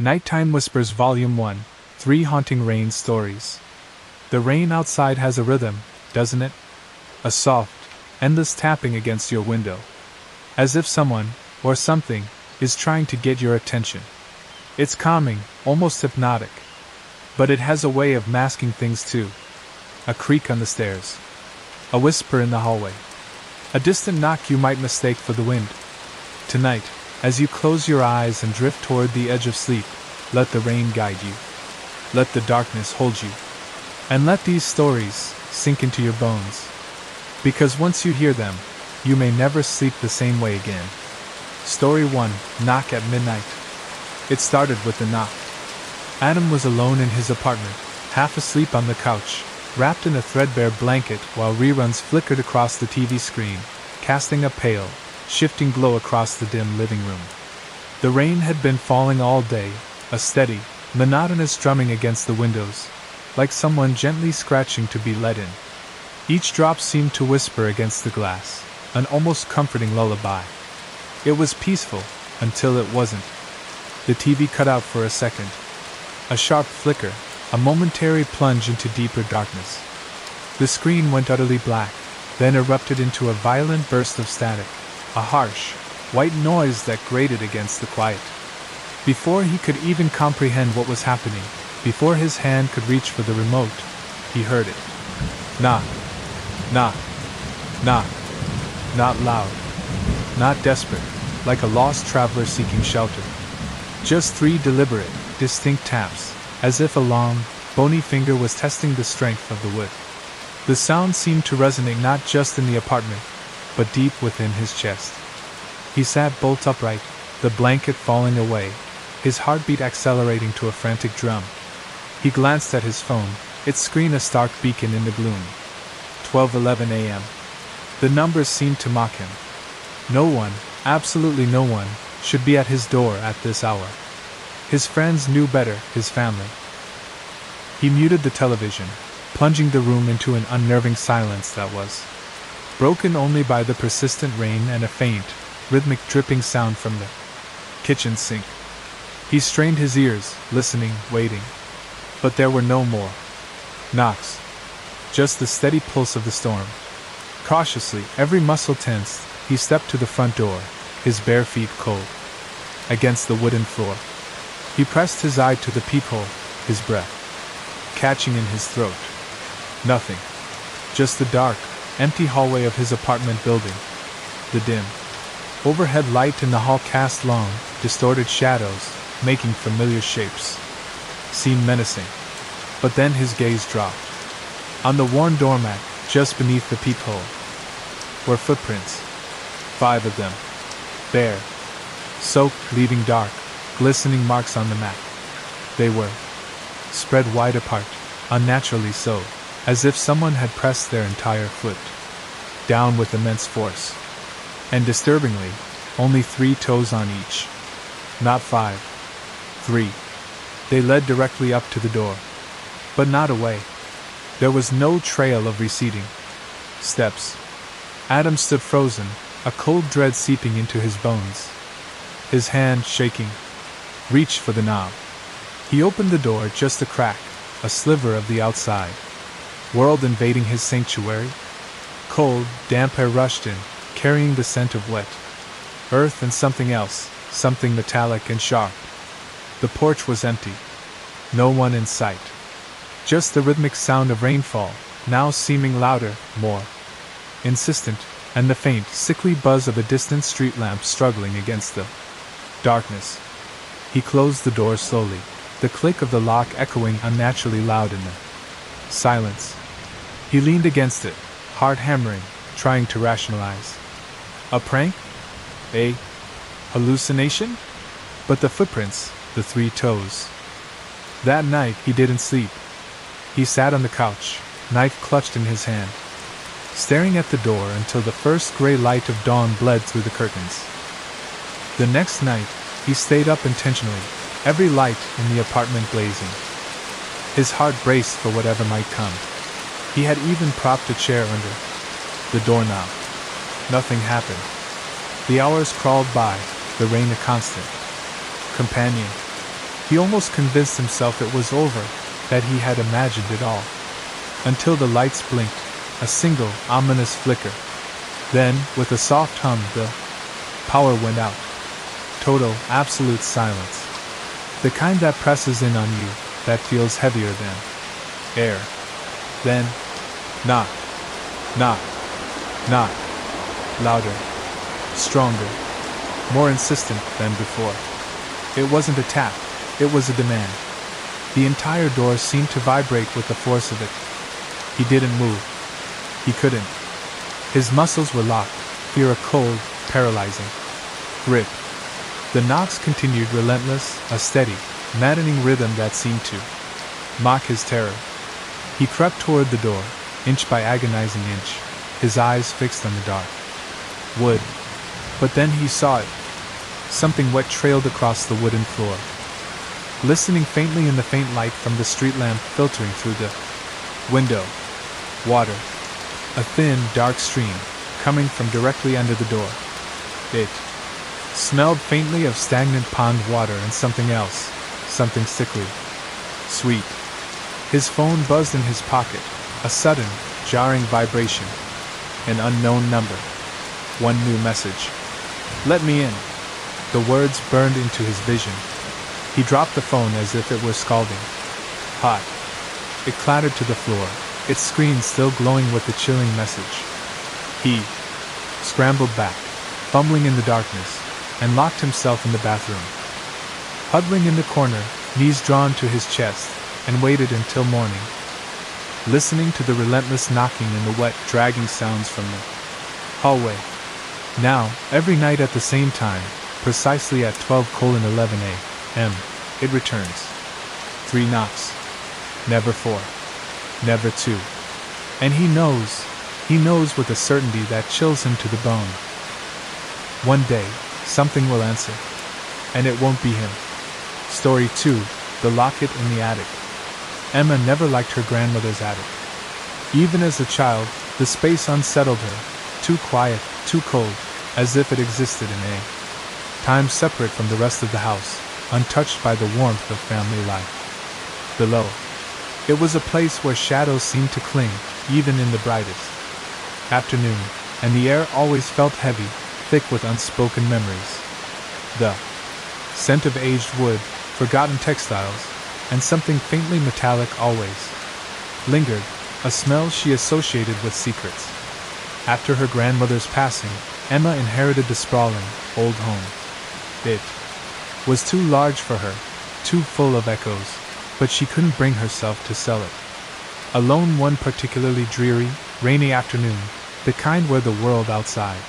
Nighttime Whispers Volume 1, 3 Haunting Rain Stories. The rain outside has a rhythm, doesn't it? A soft, endless tapping against your window. As if someone, or something, is trying to get your attention. It's calming, almost hypnotic. But it has a way of masking things too. A creak on the stairs. A whisper in the hallway. A distant knock you might mistake for the wind. Tonight, as you close your eyes and drift toward the edge of sleep, let the rain guide you. Let the darkness hold you. And let these stories sink into your bones. Because once you hear them, you may never sleep the same way again. Story 1, Knock at Midnight. It started with a knock. Adam was alone in his apartment, half asleep on the couch, wrapped in a threadbare blanket while reruns flickered across the TV screen, casting a pale, shifting glow across the dim living room. The rain had been falling all day, a steady, monotonous drumming against the windows, like someone gently scratching to be let in. Each drop seemed to whisper against the glass, an almost comforting lullaby. It was peaceful, until it wasn't. The TV cut out for a second. A sharp flicker, a momentary plunge into deeper darkness. The screen went utterly black, then erupted into a violent burst of static, a harsh, white noise that grated against the quiet. Before he could even comprehend what was happening, before his hand could reach for the remote, he heard it. Knock. Knock. Knock. Not loud. Not desperate, like a lost traveler seeking shelter. Just 3 deliberate, distinct taps, as if a long, bony finger was testing the strength of the wood. The sound seemed to resonate not just in the apartment, but deep within his chest. He sat bolt upright, the blanket falling away, his heartbeat accelerating to a frantic drum. He glanced at his phone, its screen a stark beacon in the gloom. 12:11 a.m. The numbers seemed to mock him. No one, absolutely no one, should be at his door at this hour. His friends knew better, his family. He muted the television, plunging the room into an unnerving silence that was broken only by the persistent rain and a faint, rhythmic dripping sound from the kitchen sink. He strained his ears, listening, waiting. But there were no more knocks. Just the steady pulse of the storm. Cautiously, every muscle tensed, he stepped to the front door, his bare feet cold against the wooden floor. He pressed his eye to the peephole, his breath catching in his throat. Nothing. Just the dark, empty hallway of his apartment building. The dim overhead light in the hall cast long, distorted shadows, making familiar shapes seem menacing. But then his gaze dropped. On the worn doormat, just beneath the peephole, were footprints. 5 of them. Bare. Soaked, leaving dark, glistening marks on the mat. They were spread wide apart, unnaturally so, as if someone had pressed their entire foot down with immense force. And disturbingly, only 3 toes on each. Not 5. 3. They led directly up to the door. But not away. There was no trail of receding steps. Adam stood frozen, a cold dread seeping into his bones. His hand shaking, reached for the knob. He opened the door just a crack, a sliver of the outside world invading his sanctuary. Cold, damp air rushed in, carrying the scent of wet earth and something else, something metallic and sharp. The porch was empty. No one in sight. Just the rhythmic sound of rainfall, now seeming louder, more insistent, and the faint, sickly buzz of a distant street lamp struggling against the darkness. He closed the door slowly, the click of the lock echoing unnaturally loud in the silence. He leaned against it, heart hammering, trying to rationalize. A prank? A hallucination? But the footprints, the 3 toes. That night he didn't sleep. He sat on the couch, knife clutched in his hand, staring at the door until the first gray light of dawn bled through the curtains. The next night, he stayed up intentionally, every light in the apartment blazing. His heart braced for whatever might come. He had even propped a chair under the doorknob. Nothing happened. The hours crawled by, the rain a constant companion. He almost convinced himself it was over, that he had imagined it all. Until the lights blinked, a single, ominous flicker. Then, with a soft hum, the power went out. Total, absolute silence. The kind that presses in on you, that feels heavier than air. Then, knock, knock, knock. Louder, stronger, more insistent than before. It wasn't a tap, it was a demand. The entire door seemed to vibrate with the force of it. He didn't move. He couldn't. His muscles were locked, fear a cold, paralyzing grip. The knocks continued relentless, a steady, maddening rhythm that seemed to mock his terror. He crept toward the door, inch by agonizing inch, his eyes fixed on the dark wood. But then he saw it. Something wet trailed across the wooden floor, glistening faintly in the faint light from the street lamp filtering through the window. Water. A thin, dark stream, coming from directly under the door. It smelled faintly of stagnant pond water and something else, something sickly, sweet. His phone buzzed in his pocket, a sudden, jarring vibration. An unknown number. One new message. "Let me in." The words burned into his vision. He dropped the phone as if it were scalding hot. It clattered to the floor, its screen still glowing with the chilling message. He scrambled back, fumbling in the darkness, and locked himself in the bathroom. Huddling in the corner, knees drawn to his chest, and waited until morning, listening to the relentless knocking and the wet, dragging sounds from the hallway. Now, every night at the same time, precisely at 12:11 a.m., it returns. 3 knocks. Never 4. Never 2. And he knows with a certainty that chills him to the bone. One day, something will answer. And it won't be him. Story 2, The Locket in the Attic. Emma never liked her grandmother's attic. Even as a child, the space unsettled her, too quiet, too cold, as if it existed in a time separate from the rest of the house, untouched by the warmth of family life. Below, it was a place where shadows seemed to cling, even in the brightest afternoon, and the air always felt heavy, thick with unspoken memories. The scent of aged wood, forgotten textiles, and something faintly metallic always lingered, a smell she associated with secrets. After her grandmother's passing, Emma inherited the sprawling, old home. It was too large for her, too full of echoes, but she couldn't bring herself to sell it. Alone one particularly dreary, rainy afternoon, the kind where the world outside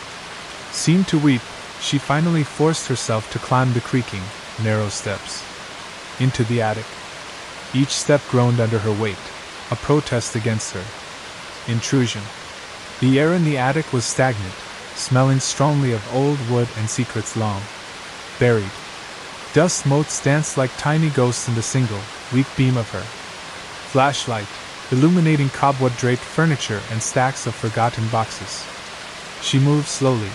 seemed to weep, she finally forced herself to climb the creaking, narrow steps into the attic. Each step groaned under her weight, a protest against her intrusion. The air in the attic was stagnant, smelling strongly of old wood and secrets long buried. Dust motes danced like tiny ghosts in the single, weak beam of her flashlight, illuminating cobweb-draped furniture and stacks of forgotten boxes. She moved slowly,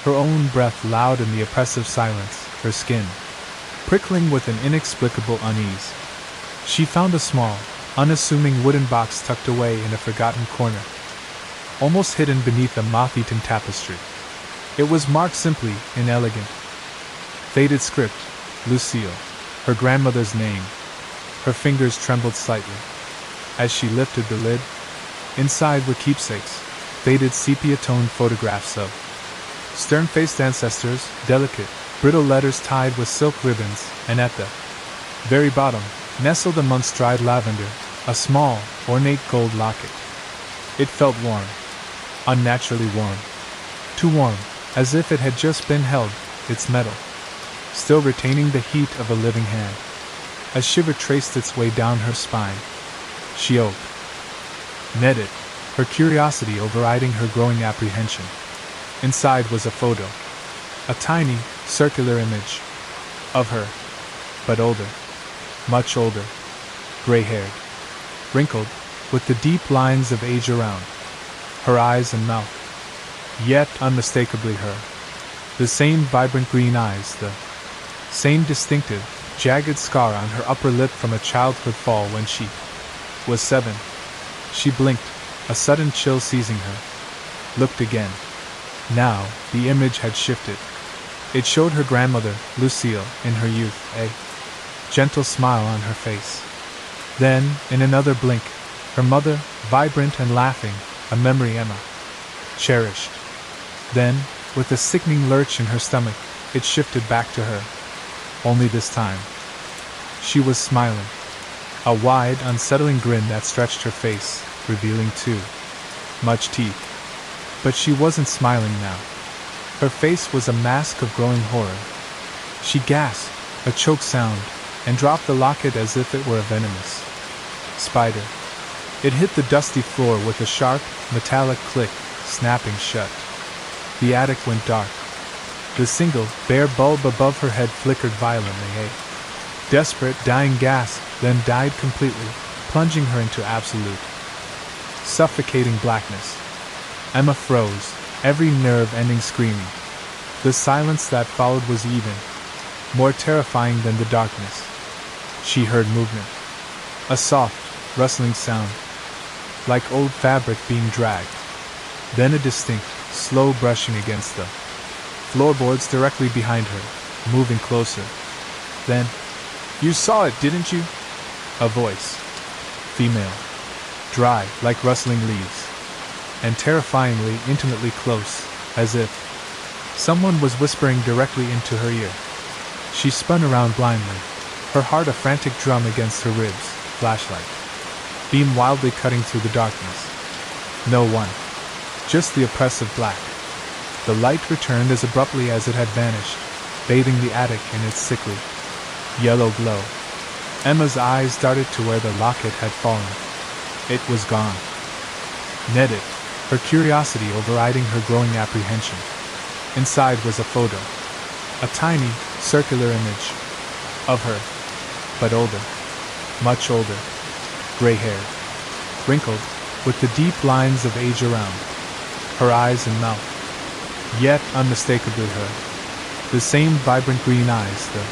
her own breath loud in the oppressive silence, her skin prickling with an inexplicable unease. She found a small, unassuming wooden box tucked away in a forgotten corner, almost hidden beneath a moth-eaten tapestry. It was marked simply, inelegant. Faded script, Lucille, her grandmother's name. Her fingers trembled slightly as she lifted the lid. Inside were keepsakes, faded sepia-toned photographs of stern-faced ancestors, delicate, brittle letters tied with silk ribbons, and at the very bottom, nestled amongst dried lavender, a small, ornate gold locket. It felt warm, unnaturally warm, too warm, as if it had just been held, its metal still retaining the heat of a living hand. A shiver traced its way down her spine. She opened it, her curiosity overriding her growing apprehension. Inside was a photo, a tiny, circular image of her, but older, much older, gray-haired, wrinkled, with the deep lines of age around her eyes and mouth, yet unmistakably her. The same vibrant green eyes, the same distinctive, jagged scar on her upper lip from a childhood fall when she was 7. She blinked, a sudden chill seizing her. Looked again. Now, the image had shifted. It showed her grandmother, Lucille, in her youth, a gentle smile on her face. Then, in another blink, her mother, vibrant and laughing, a memory Emma cherished. Then, with a sickening lurch in her stomach, it shifted back to her. Only this time, she was smiling. A wide, unsettling grin that stretched her face, revealing too much teeth. But she wasn't smiling now. Her face was a mask of growing horror. She gasped, a choke sound, and dropped the locket as if it were a venomous spider. It hit the dusty floor with a sharp, metallic click, snapping shut. The attic went dark. The single, bare bulb above her head flickered violently. A desperate, dying gasp, then died completely, plunging her into absolute, suffocating blackness. Emma froze, every nerve ending screaming. The silence that followed was even more terrifying than the darkness. She heard movement. A soft, rustling sound, like old fabric being dragged. Then a distinct, slow brushing against the floorboards directly behind her, moving closer. Then, "You saw it, didn't you?" A voice. Female. Dry, like rustling leaves. And terrifyingly, intimately close, as if someone was whispering directly into her ear. She spun around blindly, her heart a frantic drum against her ribs. Flashlight beam wildly cutting through the darkness. No one. Just the oppressive black. The light returned as abruptly as it had vanished, bathing the attic in its sickly yellow glow. Emma's eyes darted to where the locket had fallen. It was gone. Netted, her curiosity overriding her growing apprehension. Inside was a photo. A tiny, circular image of her, but older. Much older. Gray-haired. Wrinkled, with the deep lines of age around her eyes and mouth. Yet unmistakably her. The same vibrant green eyes, the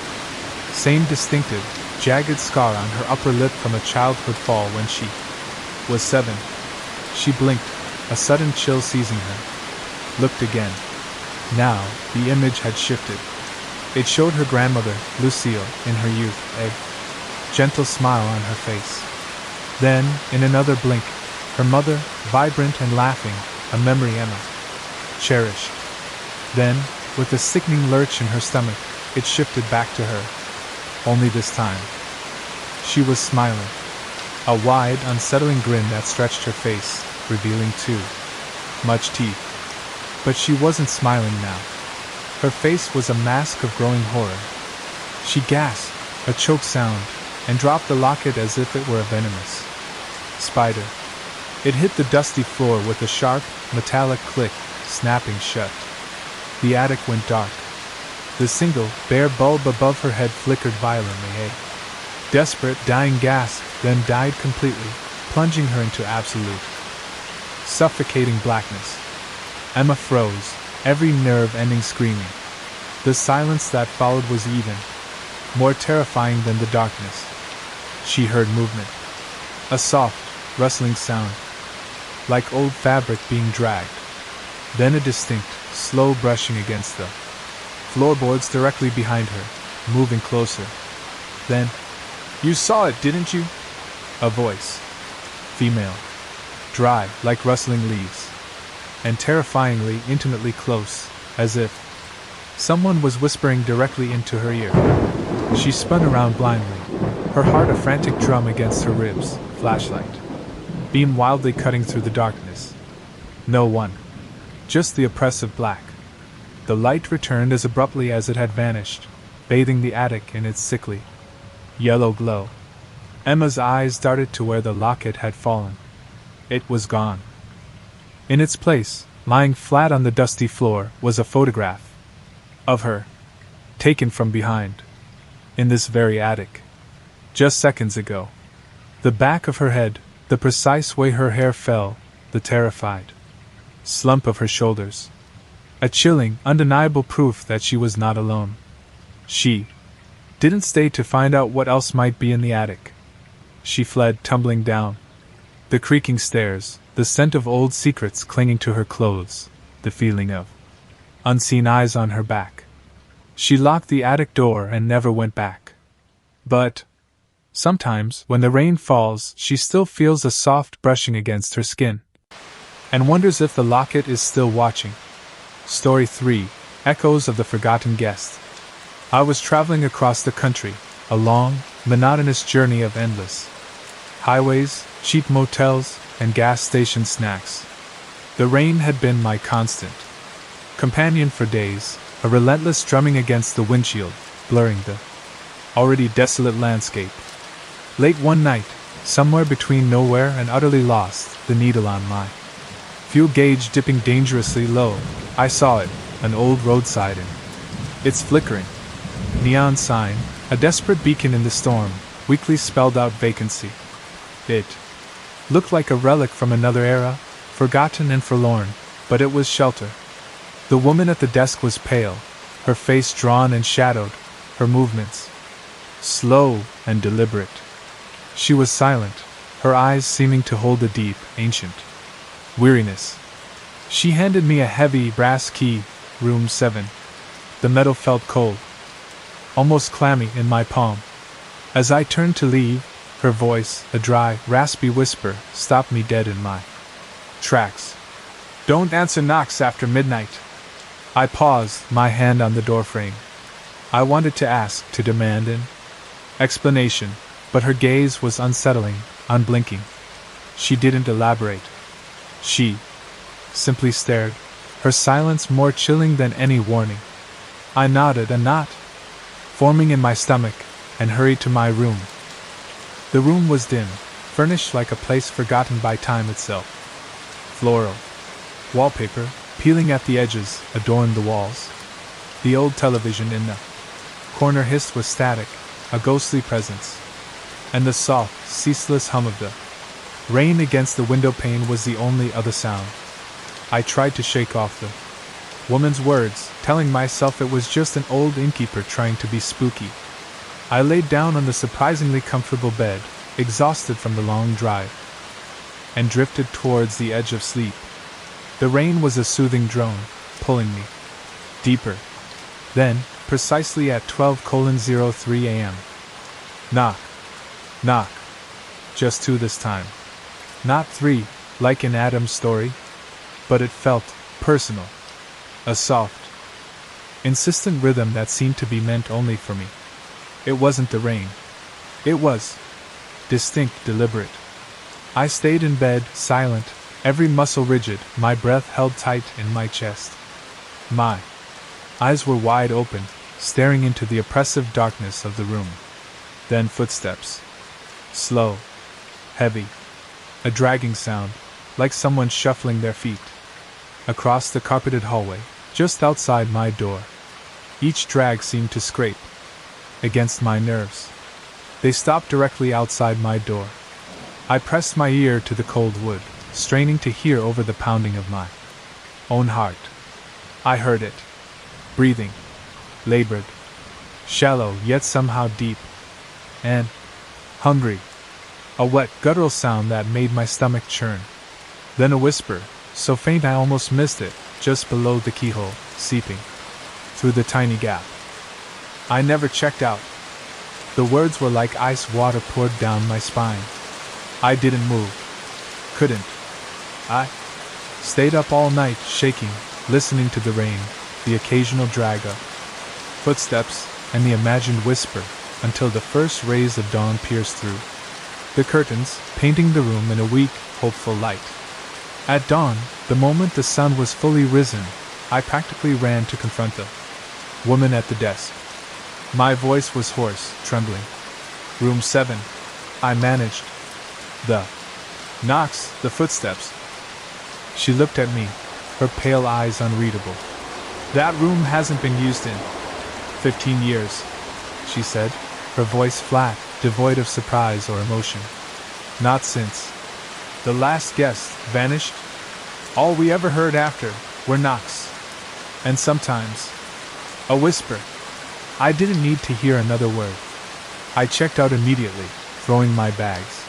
same distinctive, jagged scar on her upper lip from a childhood fall when she was 7. She blinked, a sudden chill seizing her. Looked again. Now, the image had shifted. It showed her grandmother, Lucille, in her youth, a gentle smile on her face. Then, in another blink, her mother, vibrant and laughing, a memory Emma cherished. Then, with a sickening lurch in her stomach, it shifted back to her. Only this time, she was smiling. A wide, unsettling grin that stretched her face, revealing too much teeth. But she wasn't smiling now. Her face was a mask of growing horror. She gasped, a choke sound, and dropped the locket as if it were a venomous spider. It hit the dusty floor with a sharp, metallic click, snapping shut. The attic went dark. The single, bare bulb above her head flickered violently. A desperate, dying gasp, then died completely, plunging her into absolute, suffocating blackness. Emma froze, every nerve ending screaming. The silence that followed was even more terrifying than the darkness. She heard movement. A soft, rustling sound, like old fabric being dragged. Then a distinct, slow brushing against the floorboards directly behind her, moving closer. Then, "You saw it, didn't you?" A voice. Female. Dry, like rustling leaves. And terrifyingly, intimately close, as if someone was whispering directly into her ear. She spun around blindly, her heart a frantic drum against her ribs. Flashlight beam wildly cutting through the darkness. No one. Just the oppressive black. The light returned as abruptly as it had vanished, bathing the attic in its sickly yellow glow. Emma's eyes darted to where the locket had fallen. It was gone. In its place, lying flat on the dusty floor, was a photograph of her, taken from behind, in this very attic, just seconds ago. The back of her head, the precise way her hair fell, the terrified slump of her shoulders. A chilling, undeniable proof that she was not alone. She didn't stay to find out what else might be in the attic. She fled, tumbling down. The creaking stairs, the scent of old secrets clinging to her clothes, the feeling of unseen eyes on her back. She locked the attic door and never went back. But sometimes, when the rain falls, she still feels a soft brushing against her skin, and wonders if the locket is still watching. Story 3: Echoes of the Forgotten Guest. I was traveling across the country, a long, monotonous journey of endless highways, cheap motels, and gas station snacks. The rain had been my constant companion for days, a relentless drumming against the windshield, blurring the already desolate landscape. Late one night, somewhere between nowhere and utterly lost, the needle on my fuel gauge dipping dangerously low, I saw it, an old roadside inn. Its flickering neon sign, a desperate beacon in the storm, weakly spelled out vacancy. It looked like a relic from another era, forgotten and forlorn, but it was shelter. The woman at the desk was pale, her face drawn and shadowed, her movements slow and deliberate. She was silent, her eyes seeming to hold a deep, ancient weariness. She handed me a heavy brass key, room 7. The metal felt cold, almost clammy in my palm. As I turned to leave, her voice, a dry, raspy whisper, stopped me dead in my tracks. "Don't answer knocks after midnight." I paused, my hand on the doorframe. I wanted to ask, to demand an explanation, but her gaze was unsettling, unblinking. She didn't elaborate. She simply stared, her silence more chilling than any warning. I nodded, a knot forming in my stomach, and hurried to my room. The room was dim, furnished like a place forgotten by time itself. Floral wallpaper, peeling at the edges, adorned the walls. The old television in the corner hissed with static, a ghostly presence. And the soft, ceaseless hum of the rain against the window pane was the only other sound. I tried to shake off the woman's words, telling myself it was just an old innkeeper trying to be spooky. I laid down on the surprisingly comfortable bed, exhausted from the long drive, and drifted towards the edge of sleep. The rain was a soothing drone, pulling me deeper. Then, precisely at 12:03 a.m. Knock. Knock. Just 2 this time. Not 3, like in Adam's story. But it felt personal. A soft, insistent rhythm that seemed to be meant only for me. It wasn't the rain. It was distinct, deliberate. I stayed in bed, silent, every muscle rigid, my breath held tight in my chest. My eyes were wide open, staring into the oppressive darkness of the room. Then footsteps. Slow. Heavy. A dragging sound, like someone shuffling their feet. Across the carpeted hallway, just outside my door. Each drag seemed to scrape against my nerves. They stopped directly outside my door. I pressed my ear to the cold wood, straining to hear over the pounding of my own heart. I heard it. Breathing. Labored. Shallow, yet somehow deep. And hungry. A wet, guttural sound that made my stomach churn. Then a whisper, so faint I almost missed it, just below the keyhole, seeping through the tiny gap. I never checked out. The words were like ice water poured down my spine. I didn't move. Couldn't. I stayed up all night, shaking, listening to the rain, the occasional drag of footsteps, and the imagined whisper, until the first rays of dawn pierced through the curtains, painting the room in a weak, hopeful light. At dawn, the moment the sun was fully risen, I practically ran to confront the woman at the desk. My voice was hoarse, trembling. "Room 7. I managed. The knocks, the footsteps." She looked at me, her pale eyes unreadable. "That room hasn't been used in 15 years, she said, her voice flat, devoid of surprise or emotion. "Not since the last guest vanished. All we ever heard after were knocks. And sometimes a whisper. I didn't need to hear another word. I checked out immediately, throwing my bags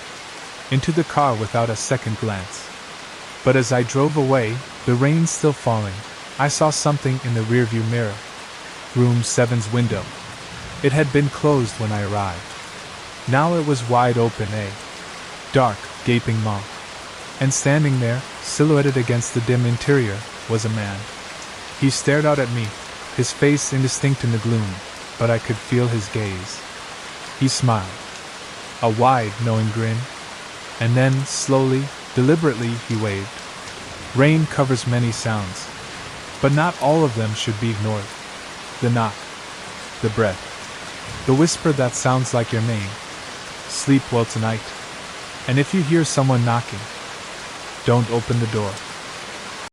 into the car without a second glance. But as I drove away, the rain still falling, I saw something in the rearview mirror. Room 7's window. It had been closed when I arrived. Now it was wide open, a dark, gaping maw. And standing there, silhouetted against the dim interior, was a man. He stared out at me, his face indistinct in the gloom, but I could feel his gaze. He smiled. A wide, knowing grin. And then, slowly, deliberately, he waved. Rain covers many sounds, but not all of them should be ignored. The knock, the breath, the whisper that sounds like your name. Sleep well tonight. And if you hear someone knocking, don't open the door.